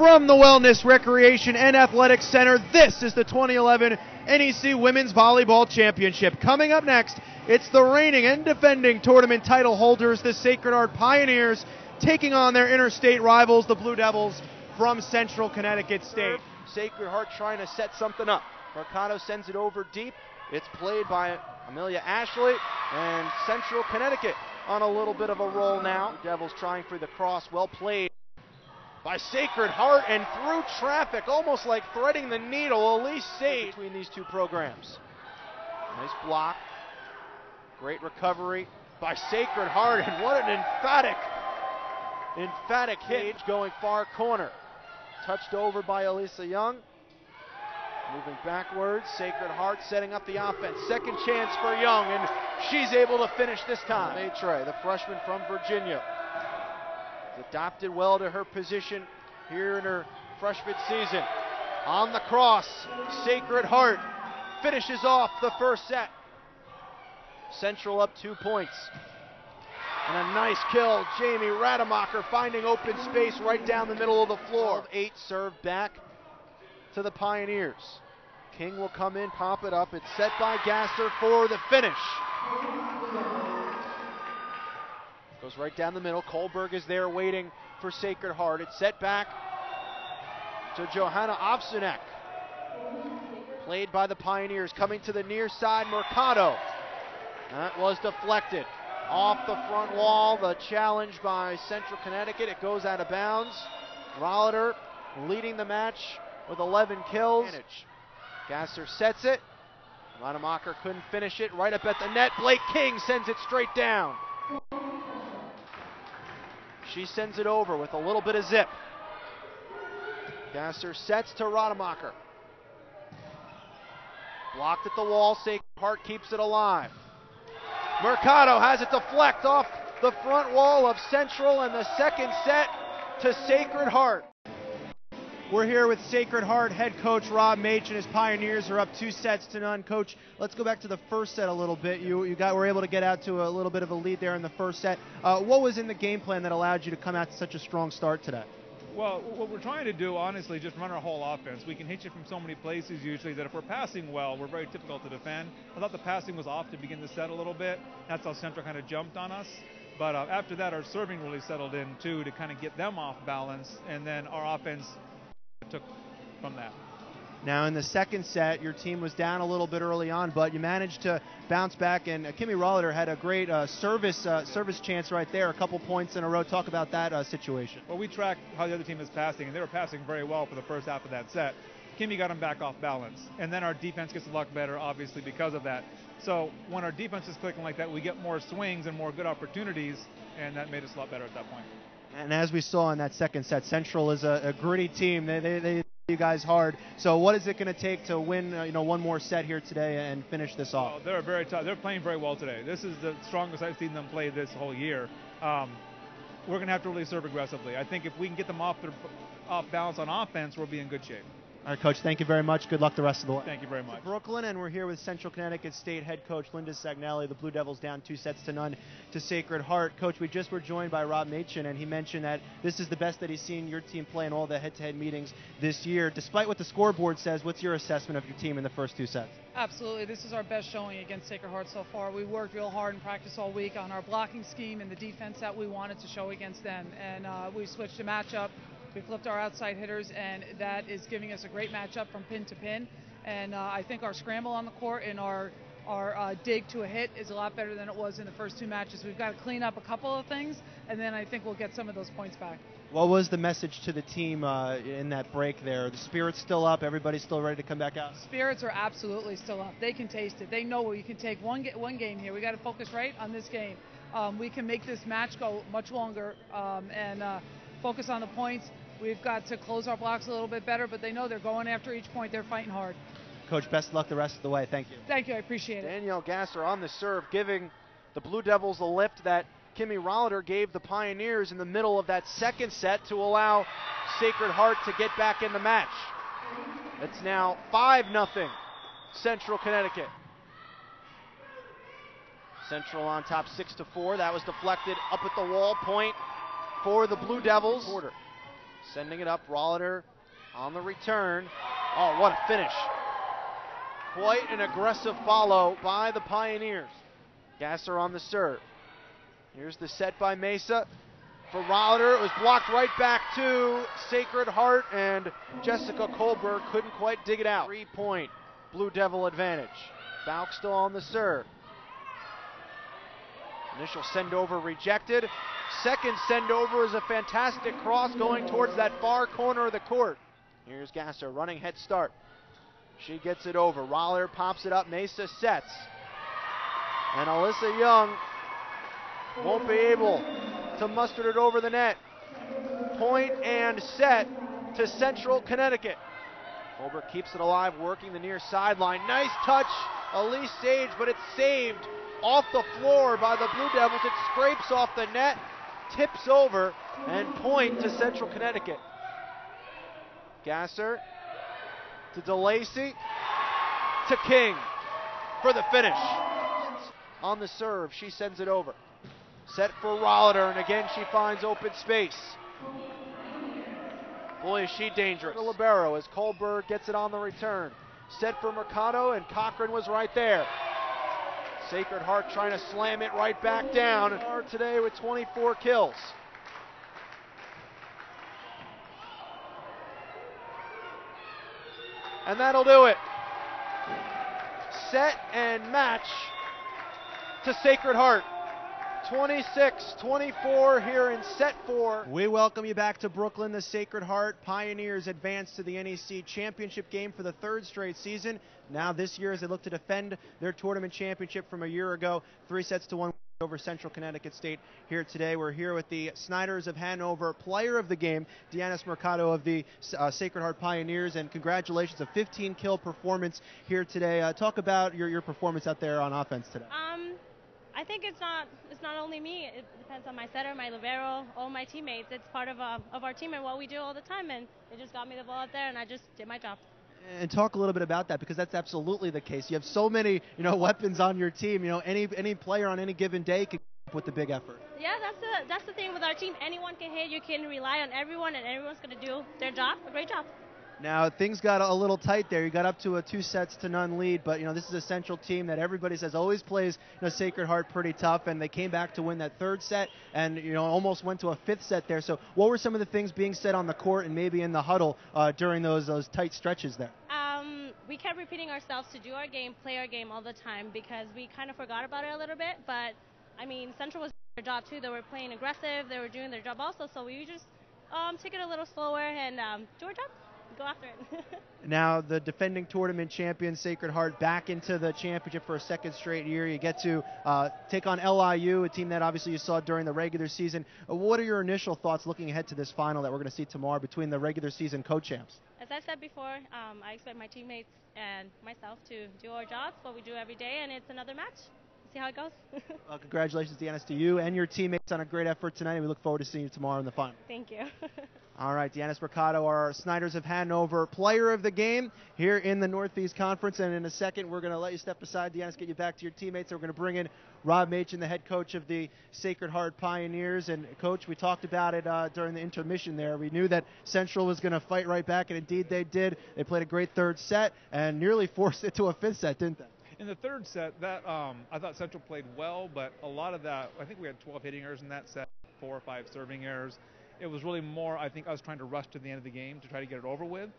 From the Wellness, Recreation, and Athletics Center, this is the 2011 NEC Women's Volleyball Championship. Coming up next, it's the reigning and defending tournament title holders, the Sacred Heart Pioneers, taking on their interstate rivals, the Blue Devils from Central Connecticut State. Sacred Heart trying to set something up. Mercado sends it over deep. It's played by Amelia Ashley, and Central Connecticut on a little bit of a roll now. Devils trying for the cross, well played by Sacred Heart, and through traffic, almost like threading the needle. Elise Sage between these two programs. Nice block. Great recovery by Sacred Heart, and what an emphatic hit. Going far corner. Touched over by Elisa Young. Moving backwards, Sacred Heart setting up the offense. Second chance for Young, and she's able to finish this time. Maitre, the freshman from Virginia, adapted well to her position here in her freshman season. On the cross, Sacred Heart finishes off the first set. Central up 2 points. And a nice kill, Jamie Rademacher finding open space right down the middle of the floor. 8 serve back to the Pioneers. King will come in, pop it up. It's set by Gasser for the finish. Goes right down the middle. Kohlberg is there waiting for Sacred Heart. It's set back to Johanna Ovsenek. Played by the Pioneers. Coming to the near side, Mercado. That was deflected. Off the front wall, the challenge by Central Connecticut. It goes out of bounds. Roleder leading the match with 11 kills. Gasser sets it. Rademacher couldn't finish it. Right up at the net. Blake King sends it straight down. She sends it over with a little bit of zip. Gasser sets to Rademacher. Blocked at the wall. Sacred Heart keeps it alive. Mercado has it deflect off the front wall of Central, and the second set to Sacred Heart. We're here with Sacred Heart head coach Rob Mach, and his Pioneers are up 2-0. Coach, let's go back to the first set a little bit. You were able to get out to a little bit of a lead there in the first set. What was in the game plan that allowed you to come out to such a strong start today? Well, what we're trying to do, honestly, just run our whole offense. We can hit you from so many places usually that if we're passing well, we're very difficult to defend. I thought the passing was off to begin the set a little bit. That's how Central kind of jumped on us. But after that, our serving really settled in, too, to kind of get them off balance, and then our offense took from that. Now in the second set, your team was down a little bit early on, but you managed to bounce back, and Kimmee Roleder had a great service chance right there, a couple points in a row. Talk about that situation. Well, we tracked how the other team is passing, and they were passing very well for the first half of that set. Kimmee got them back off balance, and then our defense gets a lot better, obviously, because of that. So when our defense is clicking like that, we get more swings and more good opportunities, and that made us a lot better at that point. And as we saw in that second set, Central is a gritty team. They you guys hard. So what is it going to take to win one more set here today and finish this off? Well, they're very tough. They're playing very well today. This is the strongest I've seen them play this whole year. We're going to have to really serve aggressively. I think if we can get them off balance on offense, we'll be in good shape. All right, Coach, thank you very much. Good luck the rest of the way. Thank you very much. Brooklyn, and we're here with Central Connecticut State head coach Linda Sagnelli. The Blue Devils down 2-0 to Sacred Heart. Coach, we just were joined by Rob Mach, and he mentioned that this is the best that he's seen your team play in all the head-to-head meetings this year. Despite what the scoreboard says, what's your assessment of your team in the first 2 sets? Absolutely. This is our best showing against Sacred Heart so far. We worked real hard in practice all week on our blocking scheme and the defense that we wanted to show against them. And we switched the matchup. We flipped our outside hitters, and that is giving us a great matchup from pin to pin. And I think our scramble on the court and our dig to a hit is a lot better than it was in the first 2 matches. We've got to clean up a couple of things, and then I think we'll get some of those points back. What was the message to the team in that break there? The spirit's still up. Everybody's still ready to come back out? Spirits are absolutely still up. They can taste it. They know we can take one game here. We got to focus right on this game. We can make this match go much longer and focus on the points. We've got to close our blocks a little bit better, but they know they're going after each point. They're fighting hard. Coach, best of luck the rest of the way. Thank you. Thank you. I appreciate it. Danielle Gasser on the serve, giving the Blue Devils the lift that Kimmee Roleder gave the Pioneers in the middle of that second set to allow Sacred Heart to get back in the match. It's now 5-0 Central Connecticut. Central on top 6-4. That was deflected up at the wall. Point for the Blue Devils. Sending it up, Roleder on the return. Oh, what a finish. Quite an aggressive follow by the Pioneers. Gasser on the serve. Here's the set by Mesa. For Roleder, it was blocked right back to Sacred Heart, and Jessica Kohlberg couldn't quite dig it out. 3-point Blue Devil advantage. Bauk still on the serve. Initial send over rejected. Second send over is a fantastic cross going towards that far corner of the court. Here's Gasser, running head start. She gets it over. Roleder pops it up. Mesa sets. And Alyssa Young won't be able to muster it over the net. Point and set to Central Connecticut. Kohlberg keeps it alive, working the near sideline. Nice touch, Elise Sage, but it's saved off the floor by the Blue Devils. It scrapes off the net, tips over, and point to Central Connecticut. Gasser to DeLacy to King for the finish. On the serve, she sends it over. Set for Roleder, and again she finds open space. Boy, is she dangerous. The libero as Kohlberg gets it on the return. Set for Mercado, and Cochran was right there. Sacred Heart trying to slam it right back down. Today with 24 kills. And that'll do it. Set and match to Sacred Heart. 26-24 here in set 4. We welcome you back to Brooklyn. The Sacred Heart Pioneers advance to the NEC championship game for the third straight season. Now this year as they look to defend their tournament championship from a year ago, 3-1 over Central Connecticut State here today. We're here with the Snyders of Hanover player of the game, Deannis Mercado of the Sacred Heart Pioneers, and congratulations, a 15-kill performance here today. Talk about your performance out there on offense today. I think it's not only me. It depends on my setter, my libero, all my teammates. It's part of our team and what we do all the time, and they just got me the ball out there, and I just did my job. And talk a little bit about that, because that's absolutely the case. You have so many, weapons on your team. Any player on any given day can come up with a big effort. Yeah, that's the thing with our team. Anyone can hit. You can rely on everyone, and everyone's going to do their job, a great job. Now, things got a little tight there. You got up to a 2-0 lead, but, this is a Central team that everybody says always plays Sacred Heart pretty tough, and they came back to win that third set and, almost went to a fifth set there. So what were some of the things being said on the court and maybe in the huddle during those tight stretches there? We kept repeating ourselves to do our game, play our game all the time, because we kind of forgot about it a little bit. But, Central was doing their job, too. They were playing aggressive. They were doing their job also. So we just take it a little slower and do our job. Go after it. Now, the defending tournament champion, Sacred Heart, back into the championship for a second straight year. You get to take on LIU, a team that obviously you saw during the regular season. What are your initial thoughts looking ahead to this final that we're going to see tomorrow between the regular season co-champs? As I said before, I expect my teammates and myself to do our jobs, what we do every day, and it's another match. See how it goes. Well, congratulations, Deannis, to you and your teammates on a great effort tonight, and we look forward to seeing you tomorrow in the final. Thank you. All right, Deannis Mercado, our Snyders of Hanover player of the game here in the Northeast Conference. And in a second, we're going to let you step aside, Deannis, get you back to your teammates. And we're going to bring in Rob Machin, the head coach of the Sacred Heart Pioneers. And, Coach, we talked about it during the intermission there. We knew that Central was going to fight right back, and indeed they did. They played a great third set and nearly forced it to a fifth set, didn't they? In the third set, I thought Central played well, but a lot of that, I think we had 12 hitting errors in that set, 4 or 5 serving errors. It was really more, I think I was trying to rush to the end of the game to try to get it over with,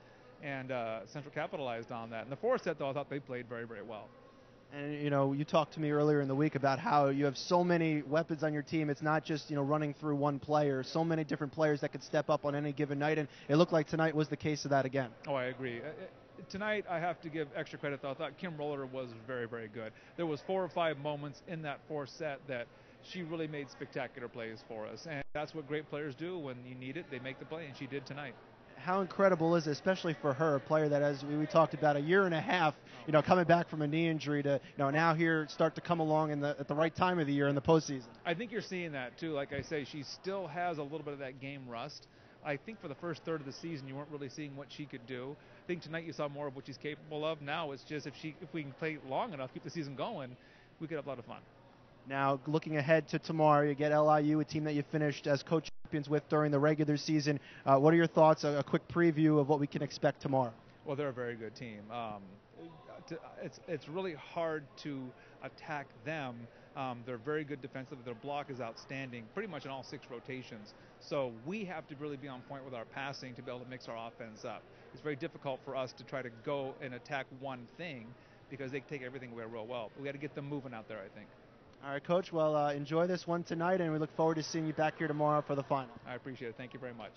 and Central capitalized on that. In the fourth set, though, I thought they played very, very well. And, you talked to me earlier in the week about how you have so many weapons on your team. It's not just, running through one player. So many different players that could step up on any given night, and it looked like tonight was the case of that again. Oh, I agree. Tonight, I have to give extra credit, though. I thought Kimmee Roleder was very, very good. There was 4 or 5 moments in that fourth set that she really made spectacular plays for us. And that's what great players do. When you need it, they make the play, and she did tonight. How incredible is it, especially for her, a player that, as we talked about, a year and a half, coming back from a knee injury to, now here start to come along at the right time of the year in the postseason? I think you're seeing that, too. Like I say, she still has a little bit of that game rust. I think for the first third of the season, you weren't really seeing what she could do. I think tonight you saw more of what she's capable of. Now it's just if we can play long enough, keep the season going, we could have a lot of fun. Now, looking ahead to tomorrow, you get LIU, a team that you finished as coach champions with during the regular season. What are your thoughts? A quick preview of what we can expect tomorrow. Well, they're a very good team. It's really hard to attack them. They're very good defensively. Their block is outstanding, pretty much in all 6 rotations. So we have to really be on point with our passing to be able to mix our offense up. It's very difficult for us to try to go and attack one thing because they take everything away real well. We got to get them moving out there, I think. All right, Coach. Well, enjoy this one tonight, and we look forward to seeing you back here tomorrow for the final. I appreciate it. Thank you very much.